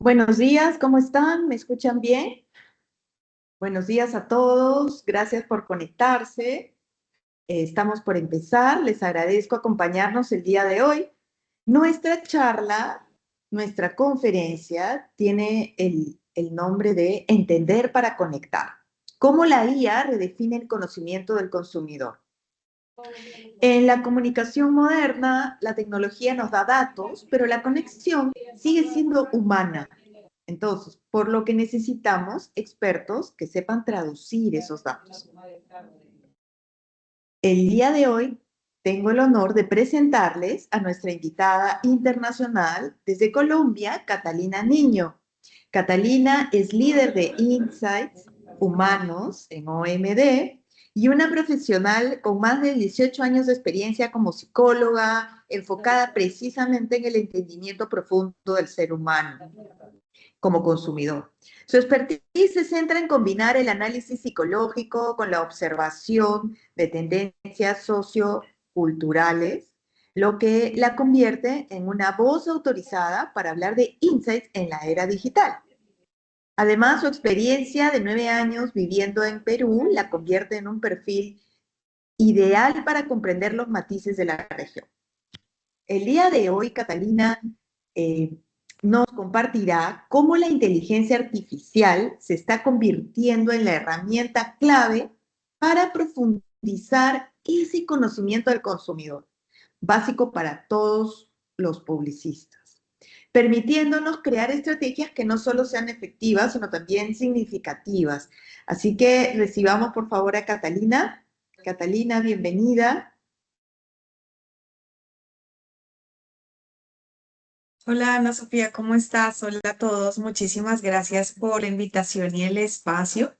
Buenos días, ¿cómo están? ¿Me escuchan bien? Buenos días a todos, gracias por conectarse. Estamos por empezar, les agradezco acompañarnos el día de hoy. Nuestra charla, nuestra conferencia tiene el nombre de Entender para Conectar. ¿Cómo la IA redefine el conocimiento del consumidor? En la comunicación moderna, la tecnología nos da datos, pero la conexión sigue siendo humana. Entonces, por lo que necesitamos expertos que sepan traducir esos datos. El día de hoy tengo el honor de presentarles a nuestra invitada internacional desde Colombia, Catalina Niño. Catalina es líder de Insights Humanos en OMD y una profesional con más de 18 años de experiencia como psicóloga, enfocada precisamente en el entendimiento profundo del ser humano como consumidor. Su expertise se centra en combinar el análisis psicológico con la observación de tendencias socioculturales, lo que la convierte en una voz autorizada para hablar de insights en la era digital. Además, su experiencia de 9 años viviendo en Perú la convierte en un perfil ideal para comprender los matices de la región. El día de hoy, Catalina nos compartirá cómo la inteligencia artificial se está convirtiendo en la herramienta clave para profundizar ese conocimiento del consumidor, básico para todos los publicistas, permitiéndonos crear estrategias que no solo sean efectivas, sino también significativas. Así que recibamos por favor a Catalina. Catalina, bienvenida. Hola Ana Sofía, ¿cómo estás? Hola a todos, muchísimas gracias por la invitación y el espacio.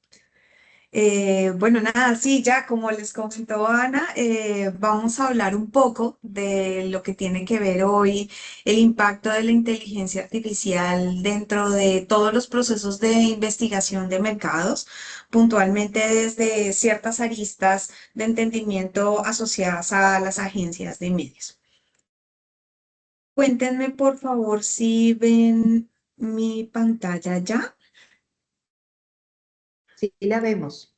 Bueno, nada, sí, ya como les comentó Ana, vamos a hablar un poco de lo que tiene que ver hoy el impacto de la inteligencia artificial dentro de todos los procesos de investigación de mercados, puntualmente desde ciertas aristas de entendimiento asociadas a las agencias de medios. Cuéntenme por favor si ven mi pantalla ya. Sí, la vemos.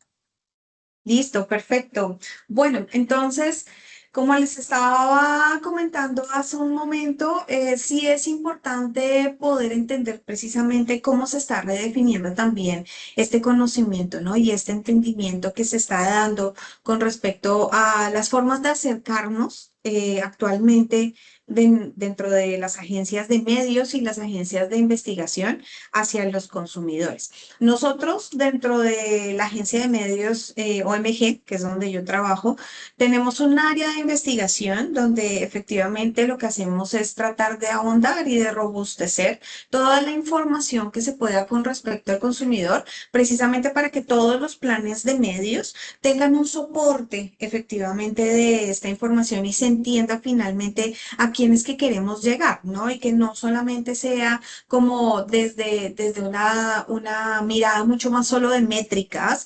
Listo, perfecto. Bueno, entonces, como les estaba comentando hace un momento, sí es importante poder entender precisamente cómo se está redefiniendo también este conocimiento, ¿no? Y este entendimiento que se está dando con respecto a las formas de acercarnos actualmente dentro de las agencias de medios y las agencias de investigación hacia los consumidores. Nosotros, dentro de la agencia de medios OMG, que es donde yo trabajo, tenemos un área de investigación donde efectivamente lo que hacemos es tratar de ahondar y de robustecer toda la información que se pueda con respecto al consumidor, precisamente para que todos los planes de medios tengan un soporte efectivamente de esta información y se entienda finalmente a quién es que queremos llegar, ¿no? Y que no solamente sea como desde una mirada mucho más solo de métricas,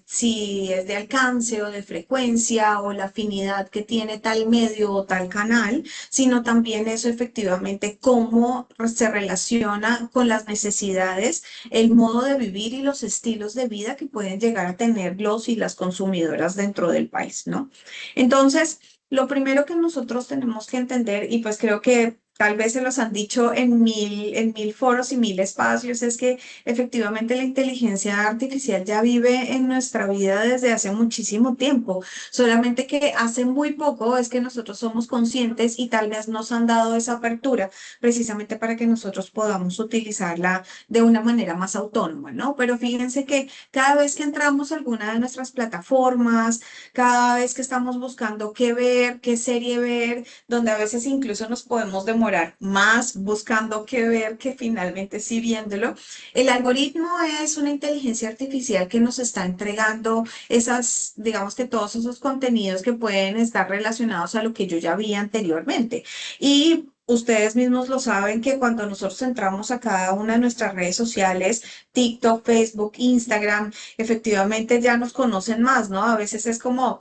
si es de alcance o de frecuencia o la afinidad que tiene tal medio o tal canal, sino también eso efectivamente cómo se relaciona con las necesidades, el modo de vivir y los estilos de vida que pueden llegar a tener los y las consumidoras dentro del país, ¿no? Entonces, lo primero que nosotros tenemos que entender, y pues creo que tal vez se los han dicho en mil foros y mil espacios, es que efectivamente la inteligencia artificial ya vive en nuestra vida desde hace muchísimo tiempo, solamente que hace muy poco es que nosotros somos conscientes y tal vez nos han dado esa apertura precisamente para que nosotros podamos utilizarla de una manera más autónoma, ¿no? Pero fíjense que cada vez que entramos a alguna de nuestras plataformas, cada vez que estamos buscando qué ver, qué serie ver, donde a veces incluso nos podemos demorar más buscando qué ver que finalmente sí viéndolo. El algoritmo es una inteligencia artificial que nos está entregando esas, digamos que todos esos contenidos que pueden estar relacionados a lo que yo ya vi anteriormente. Y ustedes mismos lo saben que cuando nosotros entramos a cada una de nuestras redes sociales, TikTok, Facebook, Instagram, efectivamente ya nos conocen más, ¿no? A veces es como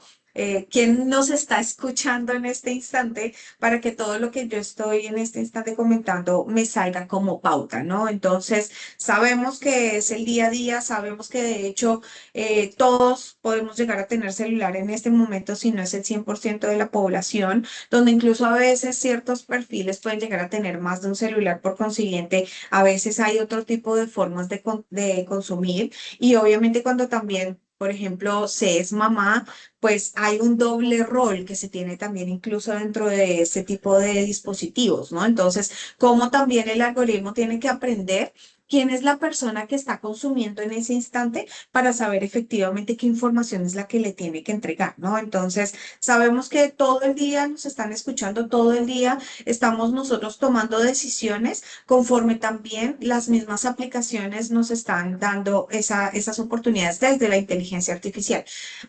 quién nos está escuchando en este instante para que todo lo que yo estoy en este instante comentando me salga como pauta, ¿no? Entonces, sabemos que es el día a día, sabemos que de hecho todos podemos llegar a tener celular en este momento, si no es el 100% de la población, donde incluso a veces ciertos perfiles pueden llegar a tener más de un celular, por consiguiente, a veces hay otro tipo de formas de consumir y obviamente cuando también, por ejemplo, se es mamá, pues hay un doble rol que se tiene también incluso dentro de ese tipo de dispositivos, ¿no? Entonces, como también el algoritmo tiene que aprender quién es la persona que está consumiendo en ese instante para saber efectivamente qué información es la que le tiene que entregar, ¿no? Entonces, sabemos que todo el día nos están escuchando, todo el día estamos nosotros tomando decisiones conforme también las mismas aplicaciones nos están dando esas oportunidades desde la inteligencia artificial.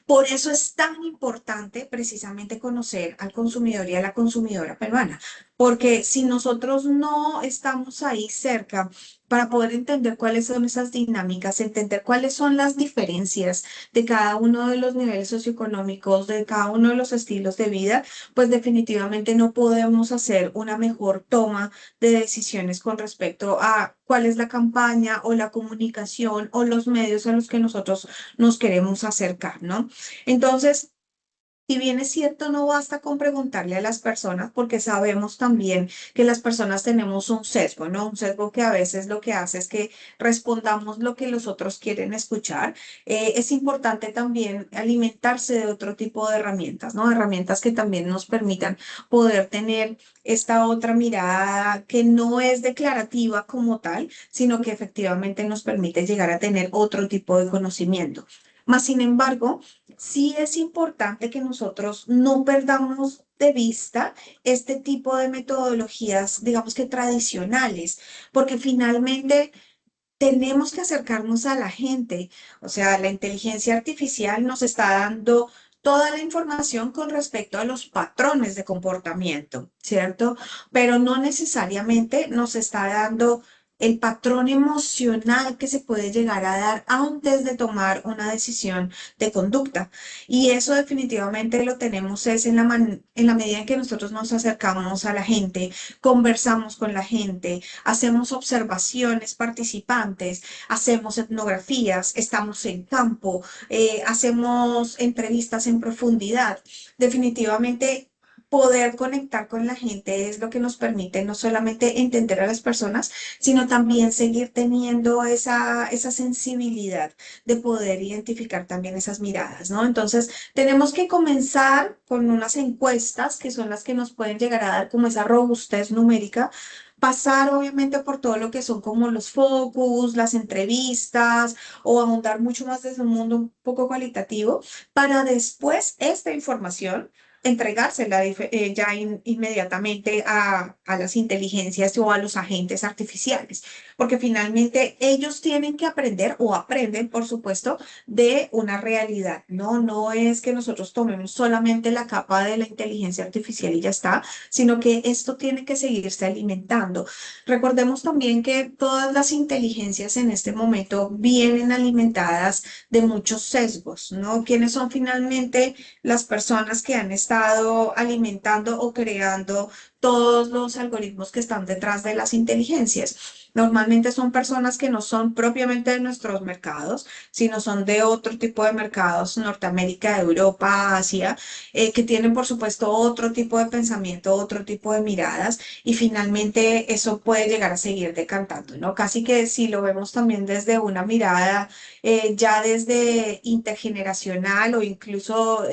Por eso es tan importante precisamente conocer al consumidor y a la consumidora peruana, porque si nosotros no estamos ahí cerca para poder entender cuáles son esas dinámicas, entender cuáles son las diferencias de cada uno de los niveles socioeconómicos, de cada uno de los estilos de vida, pues definitivamente no podemos hacer una mejor toma de decisiones con respecto a cuál es la campaña o la comunicación o los medios a los que nosotros nos queremos acercar, ¿no? Entonces, si bien es cierto, no basta con preguntarle a las personas, porque sabemos también que las personas tenemos un sesgo, ¿no? Un sesgo que a veces lo que hace es que respondamos lo que los otros quieren escuchar. Es importante también alimentarse de otro tipo de herramientas, ¿no? Herramientas que también nos permitan poder tener esta otra mirada que no es declarativa como tal, sino que efectivamente nos permite llegar a tener otro tipo de conocimiento. Más sin embargo, sí es importante que nosotros no perdamos de vista este tipo de metodologías, digamos que tradicionales, porque finalmente tenemos que acercarnos a la gente. O sea, la inteligencia artificial nos está dando toda la información con respecto a los patrones de comportamiento, ¿cierto? Pero no necesariamente nos está dando el patrón emocional que se puede llegar a dar antes de tomar una decisión de conducta. Y eso definitivamente lo tenemos es en la medida en que nosotros nos acercamos a la gente, conversamos con la gente, hacemos observaciones participantes, hacemos etnografías, estamos en campo, hacemos entrevistas en profundidad. Definitivamente, poder conectar con la gente es lo que nos permite no solamente entender a las personas, sino también seguir teniendo esa sensibilidad de poder identificar también esas miradas, ¿no? Entonces, tenemos que comenzar con unas encuestas que son las que nos pueden llegar a dar como esa robustez numérica, pasar obviamente por todo lo que son como los focus, las entrevistas o ahondar mucho más desde un mundo un poco cualitativo para después esta información entregársela ya inmediatamente a las inteligencias o a los agentes artificiales, porque finalmente ellos tienen que aprender o aprenden, por supuesto, de una realidad, ¿no? No es que nosotros tomemos solamente la capa de la inteligencia artificial y ya está, sino que esto tiene que seguirse alimentando. Recordemos también que todas las inteligencias en este momento vienen alimentadas de muchos sesgos, ¿no? ¿Quiénes son finalmente las personas que han estado alimentando o creando todos los algoritmos que están detrás de las inteligencias? Normalmente son personas que no son propiamente de nuestros mercados, sino son de otro tipo de mercados, Norteamérica, Europa, Asia, que tienen, por supuesto, otro tipo de pensamiento, otro tipo de miradas, y finalmente eso puede llegar a seguir decantando, ¿no? Casi que si lo vemos también desde una mirada ya desde intergeneracional o incluso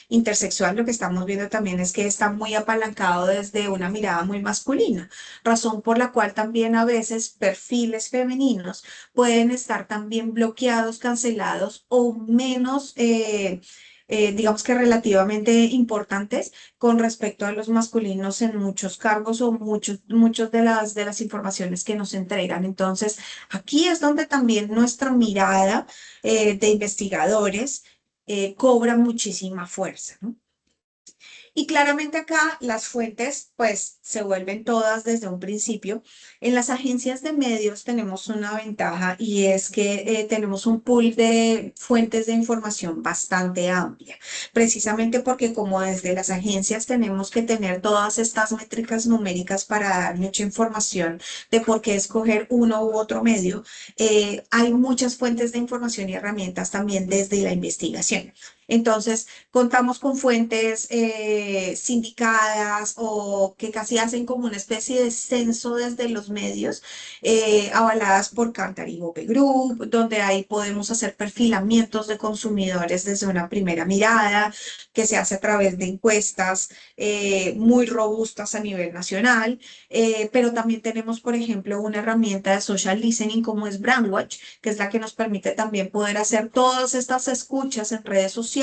intersexual, lo que estamos viendo también es que está muy apalancado desde una mirada muy masculina, razón por la cual también a veces perfiles femeninos pueden estar también bloqueados, cancelados o menos, digamos que relativamente importantes con respecto a los masculinos en muchos cargos o muchos de las informaciones que nos entregan. Entonces, aquí es donde también nuestra mirada de investigadores cobra muchísima fuerza, ¿no? Y claramente acá las fuentes pues se vuelven todas desde un principio. En las agencias de medios tenemos una ventaja y es que tenemos un pool de fuentes de información bastante amplia, precisamente porque como desde las agencias tenemos que tener todas estas métricas numéricas para dar mucha información de por qué escoger uno u otro medio, hay muchas fuentes de información y herramientas también desde la investigación. Entonces, contamos con fuentes sindicadas o que casi hacen como una especie de censo desde los medios, avaladas por Kantar y Bope Group, donde ahí podemos hacer perfilamientos de consumidores desde una primera mirada, que se hace a través de encuestas muy robustas a nivel nacional. Pero también tenemos, por ejemplo, una herramienta de social listening como es Brandwatch, que es la que nos permite también poder hacer todas estas escuchas en redes sociales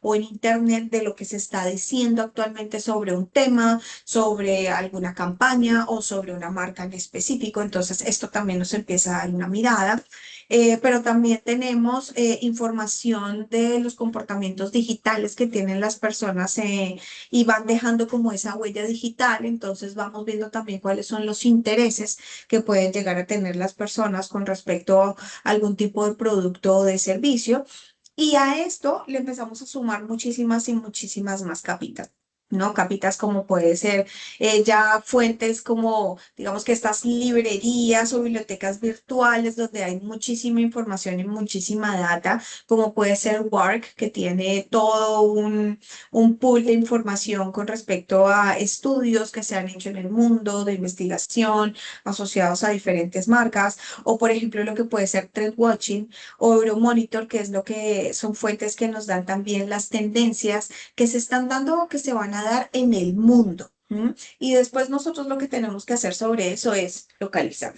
o en internet de lo que se está diciendo actualmente sobre un tema, sobre alguna campaña o sobre una marca en específico. Entonces, esto también nos empieza a dar una mirada. Pero también tenemos información de los comportamientos digitales que tienen las personas y van dejando como esa huella digital. Entonces vamos viendo también cuáles son los intereses que pueden llegar a tener las personas con respecto a algún tipo de producto o de servicio. Y a esto le empezamos a sumar muchísimas y muchísimas más capitas. ¿No? Capitas como puede ser ya fuentes como, digamos que estas librerías o bibliotecas virtuales donde hay muchísima información y muchísima data, como puede ser Work, que tiene todo un pool de información con respecto a estudios que se han hecho en el mundo de investigación asociados a diferentes marcas, o por ejemplo lo que puede ser Trend Watching o Euromonitor, que es lo que son fuentes que nos dan también las tendencias que se están dando o que se van a dar en el mundo. ¿M? Y después nosotros lo que tenemos que hacer sobre eso es localizar.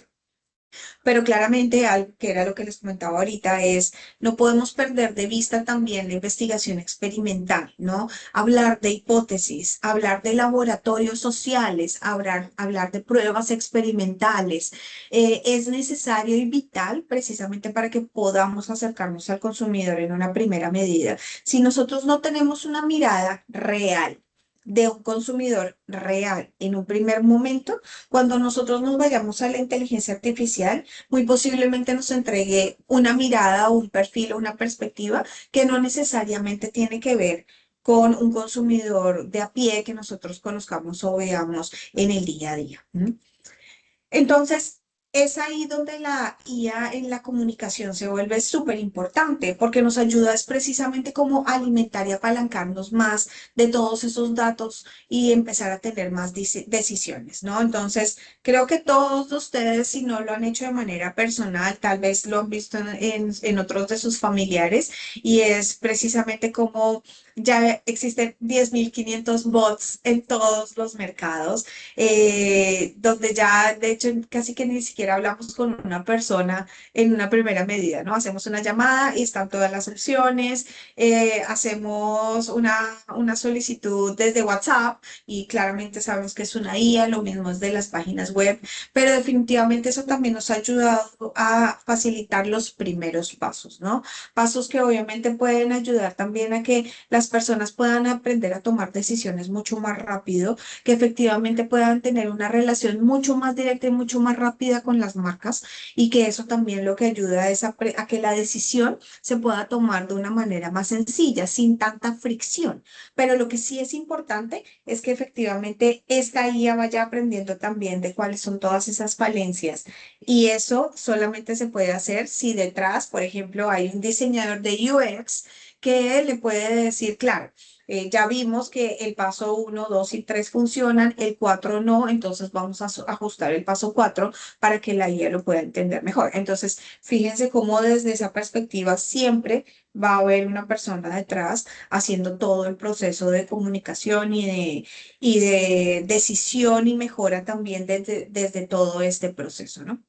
Pero claramente, algo que era lo que les comentaba ahorita, es no podemos perder de vista también la investigación experimental, ¿no? Hablar de hipótesis, hablar de laboratorios sociales, hablar de pruebas experimentales, es necesario y vital precisamente para que podamos acercarnos al consumidor en una primera medida. Si nosotros no tenemos una mirada real de un consumidor real en un primer momento, cuando nosotros nos vayamos a la inteligencia artificial, muy posiblemente nos entregue una mirada o un perfil o una perspectiva que no necesariamente tiene que ver con un consumidor de a pie que nosotros conozcamos o veamos en el día a día. ¿M? Entonces, es ahí donde la IA en la comunicación se vuelve súper importante porque nos ayuda es precisamente como alimentar y apalancarnos más de todos esos datos y empezar a tener más decisiones, ¿no? Entonces, creo que todos ustedes, si no lo han hecho de manera personal, tal vez lo han visto en otros de sus familiares y es precisamente como ya existen 10.500 bots en todos los mercados, donde ya de hecho casi que ni siquiera hablamos con una persona en una primera medida, ¿no? Hacemos una llamada y están todas las opciones, hacemos una solicitud desde WhatsApp y claramente sabemos que es una IA, lo mismo es de las páginas web, pero definitivamente eso también nos ha ayudado a facilitar los primeros pasos, ¿no? Pasos que obviamente pueden ayudar también a que las personas puedan aprender a tomar decisiones mucho más rápido, que efectivamente puedan tener una relación mucho más directa y mucho más rápida con las marcas y que eso también lo que ayuda es a que la decisión se pueda tomar de una manera más sencilla, sin tanta fricción. Pero lo que sí es importante es que efectivamente esta IA vaya aprendiendo también de cuáles son todas esas falencias y eso solamente se puede hacer si detrás, por ejemplo, hay un diseñador de UX que le puede decir, claro, ya vimos que el paso uno, 2 y 3 funcionan, el 4 no, entonces vamos a ajustar el paso 4 para que la IA lo pueda entender mejor. Entonces, fíjense cómo desde esa perspectiva siempre va a haber una persona detrás haciendo todo el proceso de comunicación y de decisión y mejora también desde todo este proceso, ¿no?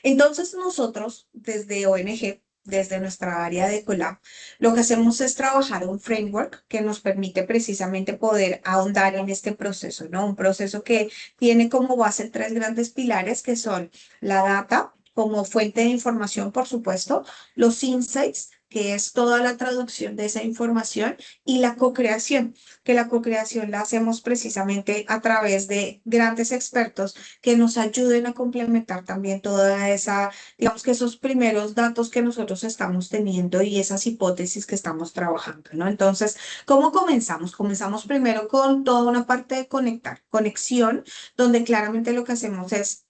Entonces nosotros, desde ONG, desde nuestra área de Colab, lo que hacemos es trabajar un framework que nos permite precisamente poder ahondar en este proceso, ¿no? Un proceso que tiene como base tres grandes pilares que son la data como fuente de información, por supuesto, los insights, que es toda la traducción de esa información, y la co-creación, que la co-creación la hacemos precisamente a través de grandes expertos que nos ayuden a complementar también toda esa, digamos que esos primeros datos que nosotros estamos teniendo y esas hipótesis que estamos trabajando, ¿no? Entonces, ¿cómo comenzamos? Comenzamos primero con toda una parte de conectar, conexión, donde claramente lo que hacemos es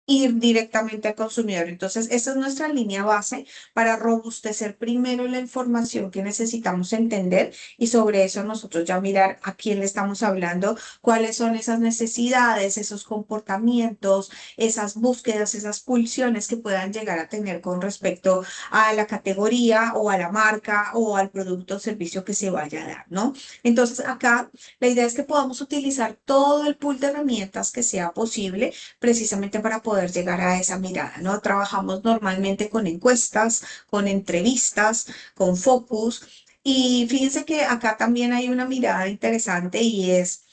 ir directamente al consumidor. Entonces, esa es nuestra línea base para robustecer primero la información que necesitamos entender, y sobre eso nosotros ya mirar a quién le estamos hablando, cuáles son esas necesidades, esos comportamientos, esas búsquedas, esas pulsiones que puedan llegar a tener con respecto a la categoría o a la marca o al producto o servicio que se vaya a dar, ¿no? Entonces, acá la idea es que podamos utilizar todo el pool de herramientas que sea posible precisamente para poder llegar a esa mirada, ¿no? Trabajamos normalmente con encuestas, con entrevistas, con focus, y fíjense que acá también hay una mirada interesante, y es,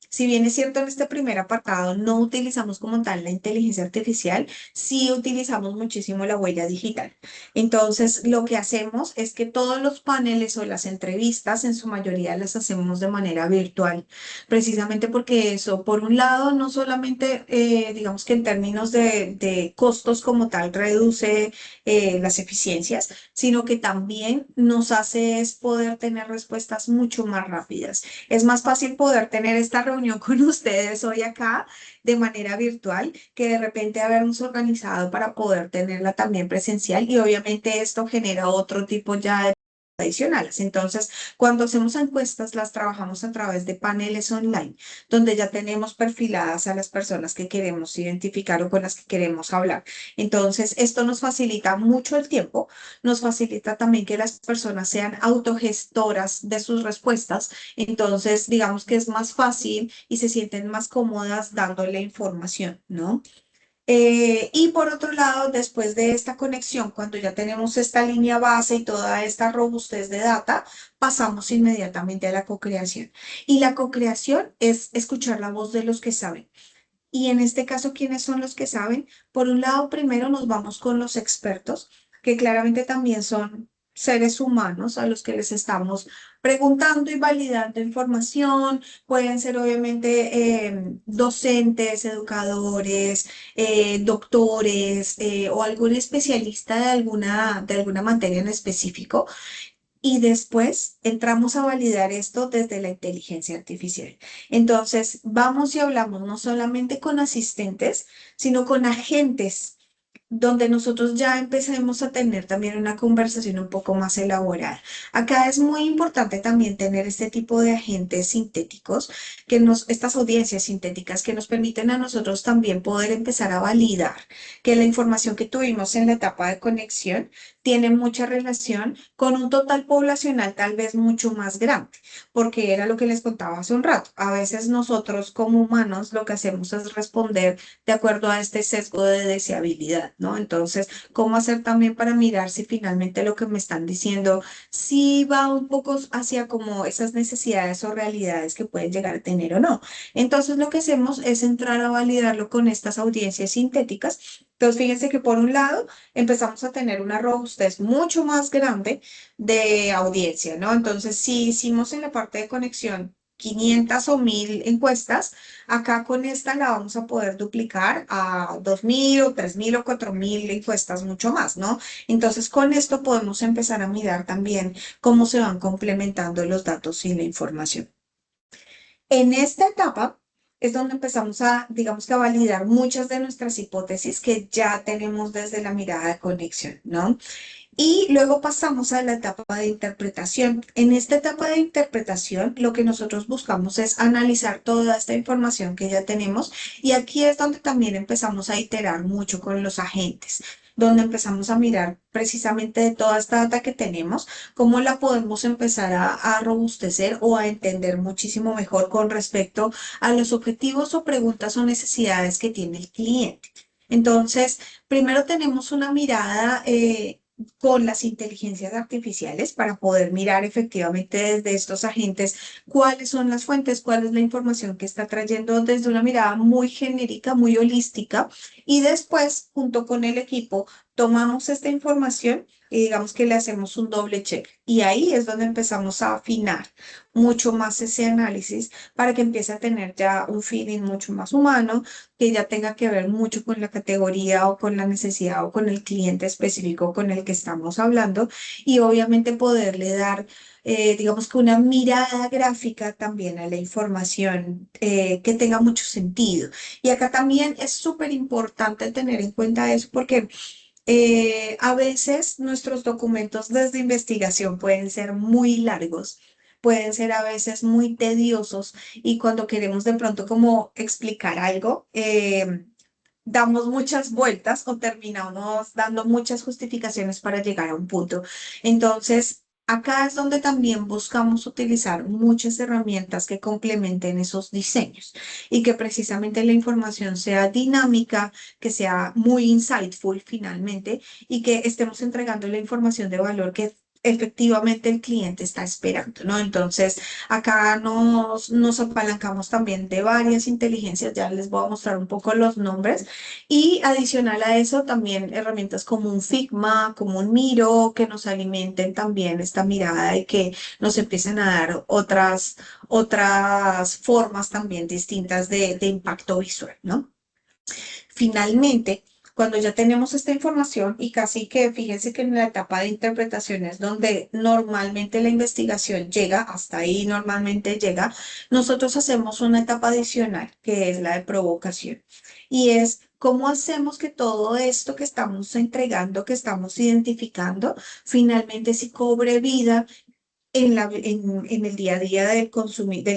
si bien es cierto en este primer apartado no utilizamos como tal la inteligencia artificial, sí utilizamos muchísimo la huella digital. Entonces, lo que hacemos es que todos los paneles o las entrevistas, en su mayoría las hacemos de manera virtual, precisamente porque eso, por un lado, no solamente, digamos que en términos de costos como tal, reduce las eficiencias, sino que también nos hace es poder tener respuestas mucho más rápidas. Es más fácil poder tener esta reunión con ustedes hoy acá de manera virtual que de repente habernos organizado para poder tenerla también presencial, y obviamente esto genera otro tipo ya de adicionales. Entonces, cuando hacemos encuestas, las trabajamos a través de paneles online, donde ya tenemos perfiladas a las personas que queremos identificar o con las que queremos hablar. Entonces, esto nos facilita mucho el tiempo, nos facilita también que las personas sean autogestoras de sus respuestas. Entonces, digamos que es más fácil y se sienten más cómodas dándole información, ¿no? Y por otro lado, después de esta conexión, cuando ya tenemos esta línea base y toda esta robustez de data, pasamos inmediatamente a la cocreación. Y la cocreación es escuchar la voz de los que saben. Y en este caso, ¿quiénes son los que saben? Por un lado, primero nos vamos con los expertos, que claramente también son seres humanos a los que les estamos preguntando y validando información. Pueden ser obviamente docentes, educadores, doctores, o algún especialista de alguna materia en específico, y después entramos a validar esto desde la inteligencia artificial. Entonces, vamos y hablamos no solamente con asistentes, sino con agentes, donde nosotros ya empecemos a tener también una conversación un poco más elaborada. Acá es muy importante también tener este tipo de agentes sintéticos, estas audiencias sintéticas que nos permiten a nosotros también poder empezar a validar que la información que tuvimos en la etapa de conexión tiene mucha relación con un total poblacional tal vez mucho más grande, porque era lo que les contaba hace un rato. A veces nosotros como humanos lo que hacemos es responder de acuerdo a este sesgo de deseabilidad, ¿no? Entonces, ¿cómo hacer también para mirar si finalmente lo que me están diciendo sí va un poco hacia como esas necesidades o realidades que pueden llegar a tener o no? Entonces, lo que hacemos es entrar a validarlo con estas audiencias sintéticas. Entonces, fíjense que por un lado empezamos a tener una robustez mucho más grande de audiencia, ¿no? Entonces, si hicimos en la parte de conexión 500 o 1000 encuestas, acá con esta la vamos a poder duplicar a 2000 o 3000 o 4000 encuestas, mucho más, ¿no? Entonces, con esto podemos empezar a mirar también cómo se van complementando los datos y la información. En esta etapa es donde empezamos a, digamos que a validar muchas de nuestras hipótesis que ya tenemos desde la mirada de conexión, ¿no? Y luego pasamos a la etapa de interpretación. En esta etapa de interpretación, lo que nosotros buscamos es analizar toda esta información que ya tenemos, y aquí es donde también empezamos a iterar mucho con los agentes, donde empezamos a mirar precisamente de toda esta data que tenemos, cómo la podemos empezar a robustecer o a entender muchísimo mejor con respecto a los objetivos o preguntas o necesidades que tiene el cliente. Entonces, primero tenemos una mirada con las inteligencias artificiales para poder mirar efectivamente desde estos agentes cuáles son las fuentes, cuál es la información que está trayendo desde una mirada muy genérica, muy holística, y después, junto con el equipo, tomamos esta información y digamos que le hacemos un doble check. Y ahí es donde empezamos a afinar mucho más ese análisis para que empiece a tener ya un feeling mucho más humano, que ya tenga que ver mucho con la categoría o con la necesidad o con el cliente específico con el que estamos hablando y obviamente poderle dar digamos que una mirada gráfica también a la información que tenga mucho sentido. Y acá también es súper importante tener en cuenta eso porque a veces nuestros documentos desde investigación pueden ser muy largos, pueden ser a veces muy tediosos y cuando queremos de pronto como explicar algo, damos muchas vueltas o terminamos dando muchas justificaciones para llegar a un punto. Entonces, acá es donde también buscamos utilizar muchas herramientas que complementen esos diseños y que precisamente la información sea dinámica, que sea muy insightful finalmente y que estemos entregando la información de valor que efectivamente el cliente está esperando, ¿no? Entonces, acá nos apalancamos también de varias inteligencias, ya les voy a mostrar un poco los nombres y adicional a eso, también herramientas como un Figma, como un Miro, que nos alimenten también esta mirada y que nos empiecen a dar otras formas también distintas de impacto visual, ¿no? Finalmente, cuando ya tenemos esta información y casi que fíjense que en la etapa de interpretaciones donde normalmente la investigación llega, hasta ahí normalmente llega, nosotros hacemos una etapa adicional que es la de provocación y es cómo hacemos que todo esto que estamos entregando, que estamos identificando, finalmente sí cobre vida en el día a día del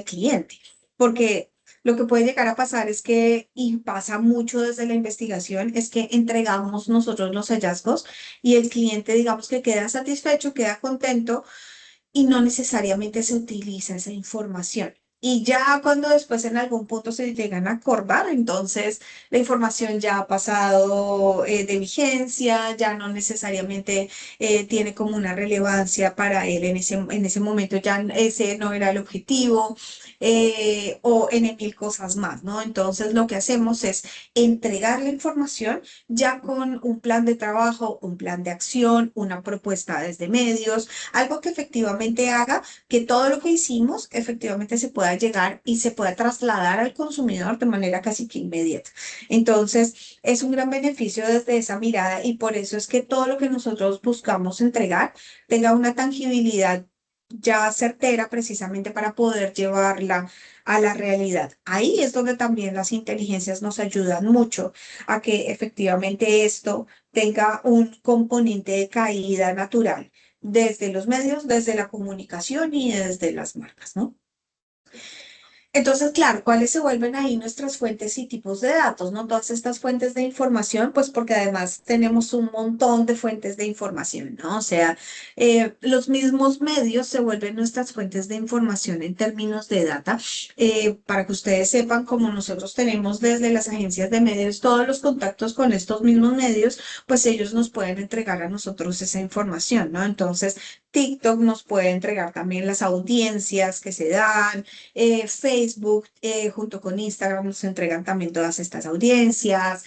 cliente. Porque lo que puede llegar a pasar es que, y pasa mucho desde la investigación, es que entregamos nosotros los hallazgos y el cliente, digamos que queda satisfecho, queda contento y no necesariamente se utiliza esa información. Y ya cuando después en algún punto se llegan a acordar, entonces la información ya ha pasado de vigencia, ya no necesariamente tiene como una relevancia para él en ese momento, ya ese no era el objetivo o en mil cosas más, ¿no? Entonces lo que hacemos es entregar la información ya con un plan de trabajo, un plan de acción, una propuesta desde medios algo que efectivamente haga que todo lo que hicimos efectivamente se pueda llegar y se pueda trasladar al consumidor de manera casi que inmediata. Entonces, es un gran beneficio desde esa mirada y por eso es que todo lo que nosotros buscamos entregar tenga una tangibilidad ya certera precisamente para poder llevarla a la realidad. Ahí es donde también las inteligencias nos ayudan mucho a que efectivamente esto tenga un componente de caída natural desde los medios, desde la comunicación y desde las marcas, ¿no? Entonces, claro, ¿cuáles se vuelven ahí nuestras fuentes y tipos de datos, no? Todas estas fuentes de información, pues porque además tenemos un montón de fuentes de información, ¿no? O sea, los mismos medios se vuelven nuestras fuentes de información en términos de data. Para que ustedes sepan, como nosotros tenemos desde las agencias de medios todos los contactos con estos mismos medios, pues ellos nos pueden entregar a nosotros esa información, ¿no? Entonces, TikTok nos puede entregar también las audiencias que se dan Facebook junto con Instagram nos entregan también todas estas audiencias.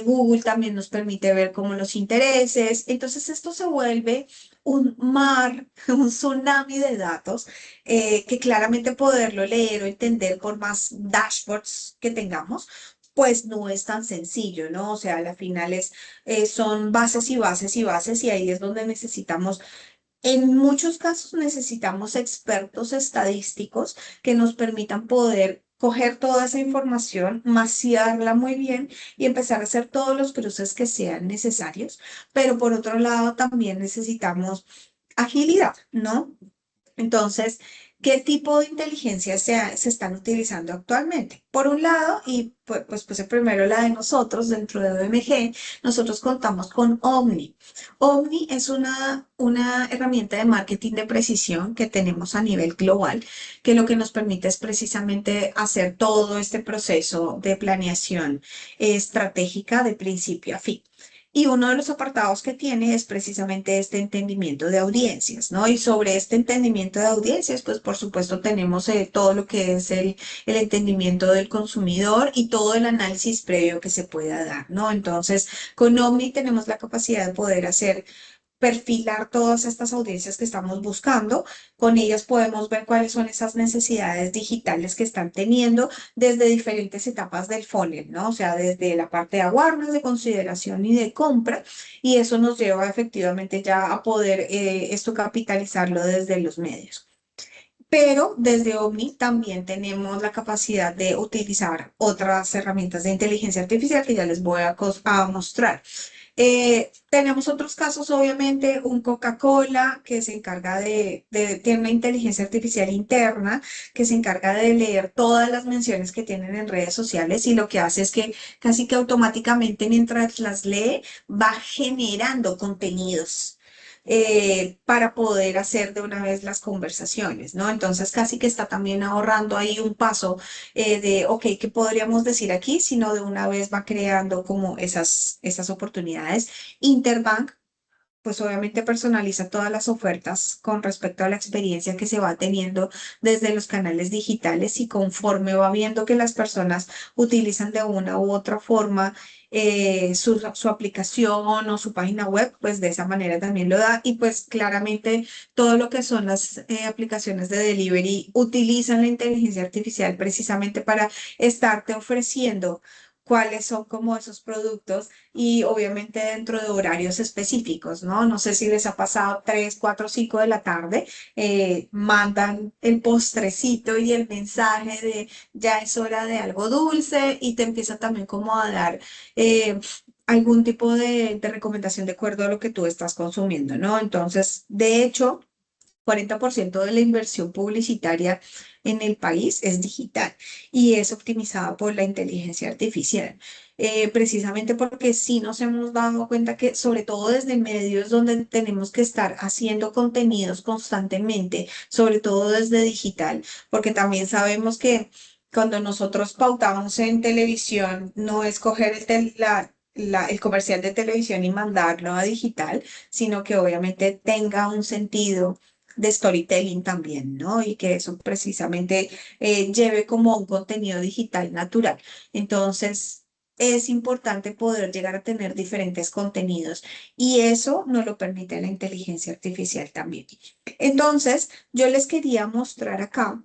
Google también nos permite ver como los intereses. Entonces esto se vuelve un mar, un tsunami de datos que claramente poderlo leer o entender por más dashboards que tengamos. Pues no es tan sencillo, ¿no? O sea, al final son bases y bases y bases y ahí es donde necesitamos en muchos casos necesitamos expertos estadísticos que nos permitan poder coger toda esa información, maciarla muy bien y empezar a hacer todos los cruces que sean necesarios. Pero por otro lado, también necesitamos agilidad, ¿no? Entonces, ¿qué tipo de inteligencia se están utilizando actualmente? Por un lado, y pues puse primero la de nosotros dentro de OMG, nosotros contamos con Omni. Omni es una herramienta de marketing de precisión que tenemos a nivel global, que lo que nos permite es precisamente hacer todo este proceso de planeación estratégica de principio a fin. Y uno de los apartados que tiene es precisamente este entendimiento de audiencias, ¿no? Y sobre este entendimiento de audiencias, pues por supuesto tenemos todo lo que es el entendimiento del consumidor y todo el análisis previo que se pueda dar, ¿no? Entonces, con Omni tenemos la capacidad de poder hacer perfilar todas estas audiencias que estamos buscando. Con ellas podemos ver cuáles son esas necesidades digitales que están teniendo desde diferentes etapas del funnel, ¿no? O sea, desde la parte de awareness, de consideración y de compra, y eso nos lleva efectivamente ya a poder esto capitalizarlo desde los medios. Pero desde Omni también tenemos la capacidad de utilizar otras herramientas de inteligencia artificial que ya les voy a mostrar. Tenemos otros casos, obviamente, un Coca-Cola que se encarga tiene una inteligencia artificial interna que se encarga de leer todas las menciones que tienen en redes sociales y lo que hace es que casi que automáticamente mientras las lee va generando contenidos para poder hacer de una vez las conversaciones, ¿no? Entonces casi que está también ahorrando ahí un paso ok, ¿qué podríamos decir aquí? Sino de una vez va creando como esas oportunidades. Interbank pues obviamente personaliza todas las ofertas con respecto a la experiencia que se va teniendo desde los canales digitales y conforme va viendo que las personas utilizan de una u otra forma su aplicación o su página web, pues de esa manera también lo da y pues claramente todo lo que son las aplicaciones de delivery utilizan la inteligencia artificial precisamente para estarte ofreciendo cuáles son como esos productos y obviamente dentro de horarios específicos, ¿no? No sé si les ha pasado 3, 4, 5 de la tarde, mandan el postrecito y el mensaje de ya es hora de algo dulce y te empieza también como a dar algún tipo de recomendación de acuerdo a lo que tú estás consumiendo, ¿no? Entonces, de hecho, 40% de la inversión publicitaria en el país es digital y es optimizada por la inteligencia artificial. Precisamente porque sí nos hemos dado cuenta que, sobre todo desde medios donde tenemos que estar haciendo contenidos constantemente, sobre todo desde digital, porque también sabemos que cuando nosotros pautamos en televisión, no es coger el comercial de televisión y mandarlo a digital, sino que obviamente tenga un sentido de storytelling también, ¿no? Y que eso precisamente lleve como un contenido digital natural. Entonces, es importante poder llegar a tener diferentes contenidos y eso nos lo permite la inteligencia artificial también. Entonces, yo les quería mostrar acá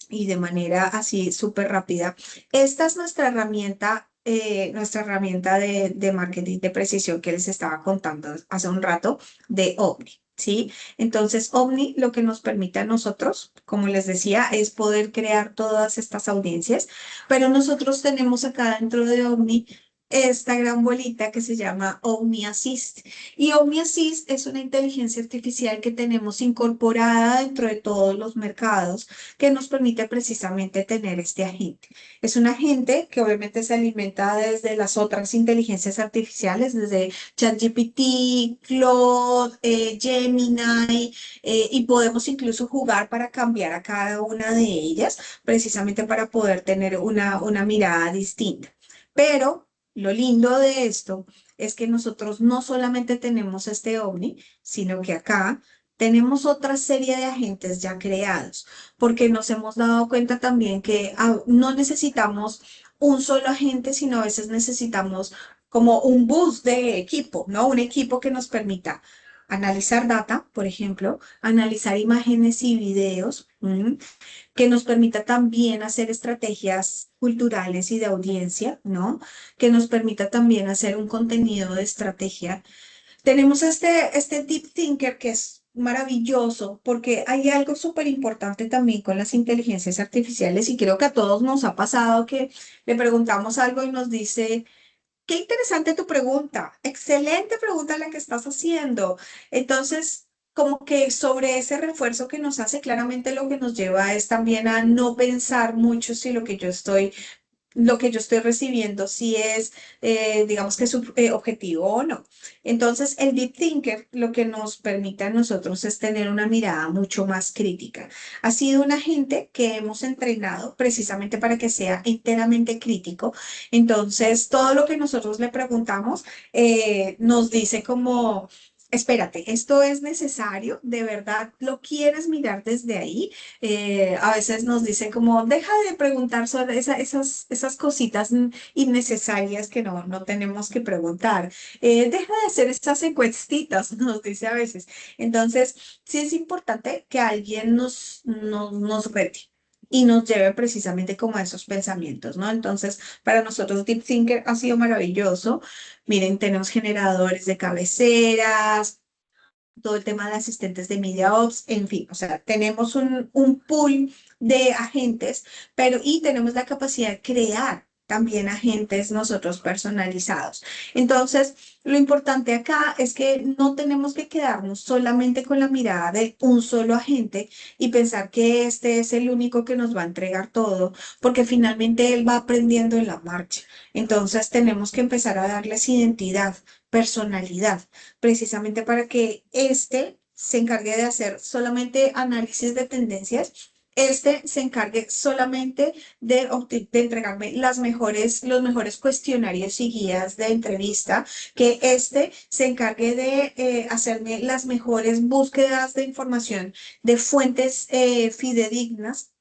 y de manera así súper rápida, esta es nuestra herramienta de marketing de precisión que les estaba contando hace un rato de Omni. ¿Sí? Entonces, Omni lo que nos permite a nosotros, como les decía, es poder crear todas estas audiencias, pero nosotros tenemos acá dentro de Omni esta gran bolita que se llama Omni Assist. Y Omni Assist es una inteligencia artificial que tenemos incorporada dentro de todos los mercados que nos permite precisamente tener este agente. Es un agente que obviamente se alimenta desde las otras inteligencias artificiales, desde ChatGPT, Claude, Gemini, y podemos incluso jugar para cambiar a cada una de ellas, precisamente para poder tener una mirada distinta. Pero lo lindo de esto es que nosotros no solamente tenemos este Omni, sino que acá tenemos otra serie de agentes ya creados porque nos hemos dado cuenta también que no necesitamos un solo agente, sino a veces necesitamos como un bus de equipo, ¿no? Un equipo que nos permita analizar data, por ejemplo, analizar imágenes y videos, que nos permita también hacer estrategias culturales y de audiencia, ¿no? Que nos permita también hacer un contenido de estrategia. Tenemos este Deep Thinker que es maravilloso porque hay algo súper importante también con las inteligencias artificiales y creo que a todos nos ha pasado que le preguntamos algo y nos dice, qué interesante tu pregunta, excelente pregunta la que estás haciendo. Entonces, como que sobre ese refuerzo que nos hace, claramente lo que nos lleva es también a no pensar mucho si lo que yo estoy recibiendo si es, digamos que su objetivo o no. Entonces, el Deep Thinker lo que nos permite a nosotros es tener una mirada mucho más crítica. Ha sido un agente que hemos entrenado precisamente para que sea enteramente crítico. Entonces, todo lo que nosotros le preguntamos nos dice como espérate, esto es necesario, de verdad lo quieres mirar desde ahí. A veces nos dicen como, deja de preguntar sobre esas cositas innecesarias que no tenemos que preguntar. Deja de hacer esas encuestitas, nos dice a veces. Entonces, sí es importante que alguien nos rete y nos lleve precisamente como a esos pensamientos, ¿no? Entonces, para nosotros Deep Thinker ha sido maravilloso. Miren, tenemos generadores de cabeceras, todo el tema de asistentes de MediaOps, en fin, o sea, tenemos un pool de agentes, pero y tenemos la capacidad de crear también agentes nosotros personalizados. Entonces, lo importante acá es que no tenemos que quedarnos solamente con la mirada de un solo agente y pensar que este es el único que nos va a entregar todo, porque finalmente él va aprendiendo en la marcha. Entonces, tenemos que empezar a darles identidad, personalidad precisamente para que este se encargue de hacer solamente análisis de tendencias. Este se encargue solamente de entregarme los mejores cuestionarios y guías de entrevista, que este se encargue de hacerme las mejores búsquedas de información de fuentes fidedignas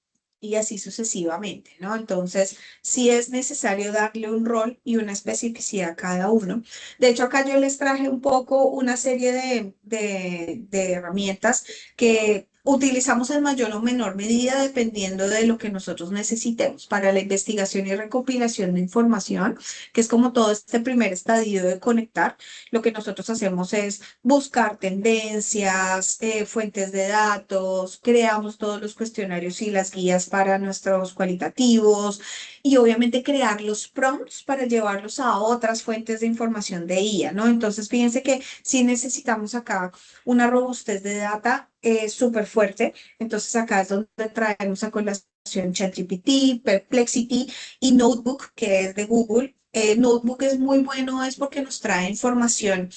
y así sucesivamente, ¿no? Entonces, sí es necesario darle un rol y una especificidad a cada uno. De hecho, acá yo les traje un poco una serie de herramientas que utilizamos en mayor o menor medida dependiendo de lo que nosotros necesitemos para la investigación y recopilación de información, que es como todo este primer estadio de conectar. Lo que nosotros hacemos es buscar tendencias, fuentes de datos, creamos todos los cuestionarios y las guías para nuestros cualitativos y obviamente crear los prompts para llevarlos a otras fuentes de información de IA, ¿no? Entonces, fíjense que si necesitamos acá una robustez de data súper fuerte, entonces acá es donde traemos a colación ChatGPT, Perplexity y Notebook, que es de Google. Notebook es muy bueno, es porque nos trae información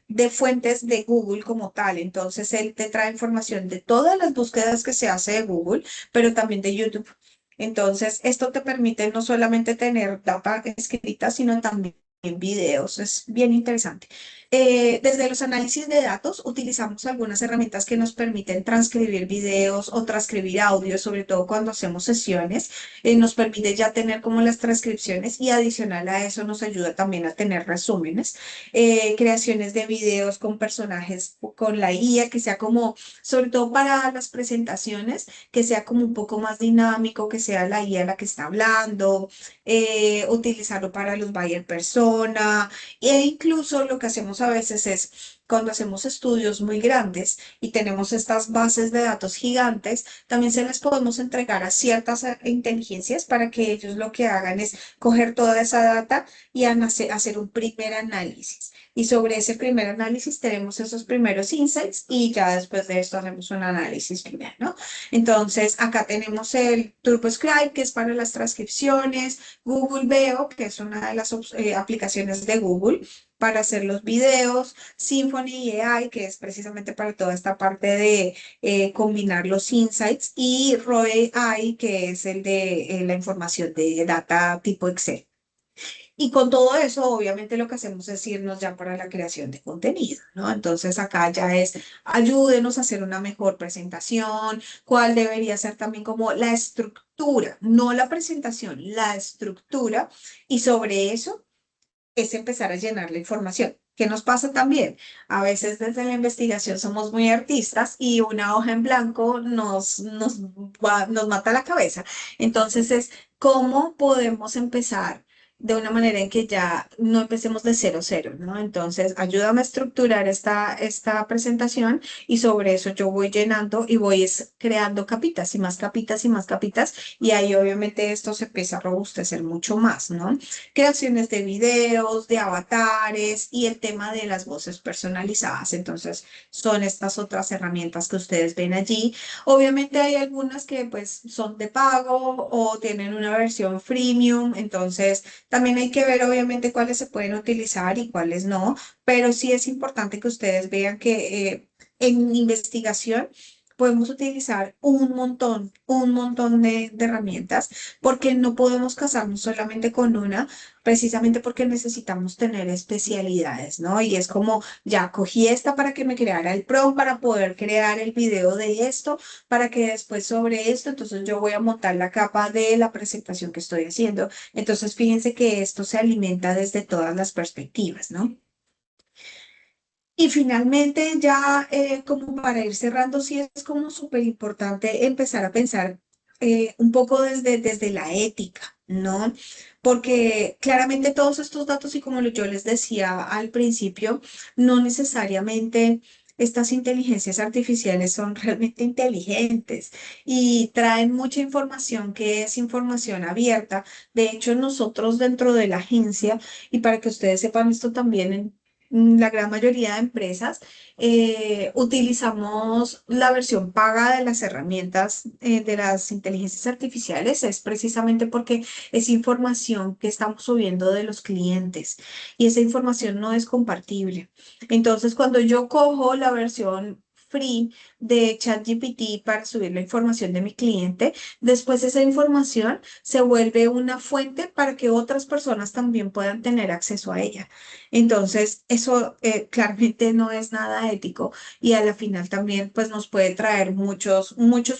de fuentes de Google como tal. Entonces, él te trae información de todas las búsquedas que se hace de Google, pero también de YouTube. Entonces, esto te permite no solamente tener data escrita, sino también videos. Es bien interesante. Desde los análisis de datos, utilizamos algunas herramientas que nos permiten transcribir videos o transcribir audios, sobre todo cuando hacemos sesiones. Nos permite ya tener como las transcripciones y adicional a eso nos ayuda también a tener resúmenes, creaciones de videos con personajes, con la IA, que sea como, sobre todo para las presentaciones, que sea como un poco más dinámico, que sea la IA la que está hablando, utilizarlo para los buyer persona, e incluso lo que hacemos a veces es cuando hacemos estudios muy grandes y tenemos estas bases de datos gigantes, también se les podemos entregar a ciertas inteligencias para que ellos lo que hagan es coger toda esa data y hacer un primer análisis. Y sobre ese primer análisis tenemos esos primeros insights y ya después de esto hacemos un análisis final, ¿no? Entonces, acá tenemos el TurboScribe, que es para las transcripciones, Google Veo, que es una de las aplicaciones de Google para hacer los videos, Symphony AI, que es precisamente para toda esta parte de combinar los insights, y Roe AI, que es el de la información de data tipo Excel. Y con todo eso, obviamente lo que hacemos es irnos ya para la creación de contenido, ¿no? Entonces acá ya es, ayúdenos a hacer una mejor presentación, cuál debería ser también como la estructura, no la presentación, la estructura, y sobre eso es empezar a llenar la información. ¿Qué nos pasa también? A veces desde la investigación somos muy artistas y una hoja en blanco nos mata la cabeza. Entonces es cómo podemos empezar de una manera en que ya no empecemos de cero cero, ¿no? Entonces, ayúdame a estructurar esta presentación y sobre eso yo voy llenando y voy creando capitas y más capitas y más capitas y ahí obviamente esto se empieza a robustecer mucho más, ¿no? Creaciones de videos, de avatares y el tema de las voces personalizadas. Entonces, son estas otras herramientas que ustedes ven allí. Obviamente hay algunas que pues son de pago o tienen una versión freemium, entonces también hay que ver obviamente cuáles se pueden utilizar y cuáles no, pero sí es importante que ustedes vean que en investigación podemos utilizar un montón de herramientas, porque no podemos casarnos solamente con una, precisamente porque necesitamos tener especialidades, ¿no? Y es como, ya cogí esta para que me creara el prompt, para poder crear el video de esto, para que después sobre esto, entonces yo voy a montar la capa de la presentación que estoy haciendo. Entonces, fíjense que esto se alimenta desde todas las perspectivas, ¿no? Y finalmente, ya como para ir cerrando, sí es como súper importante empezar a pensar un poco desde la ética, ¿no? Porque claramente todos estos datos, y como yo les decía al principio, no necesariamente estas inteligencias artificiales son realmente inteligentes y traen mucha información que es información abierta. De hecho, nosotros dentro de la agencia, y para que ustedes sepan esto también la gran mayoría de empresas, utilizamos la versión paga de las herramientas de las inteligencias artificiales. Es precisamente porque es información que estamos subiendo de los clientes y esa información no es compartible. Entonces, cuando yo cojo la versión free de ChatGPT para subir la información de mi cliente, después esa información se vuelve una fuente para que otras personas también puedan tener acceso a ella. Entonces, eso claramente no es nada ético y a la final también pues nos puede traer muchos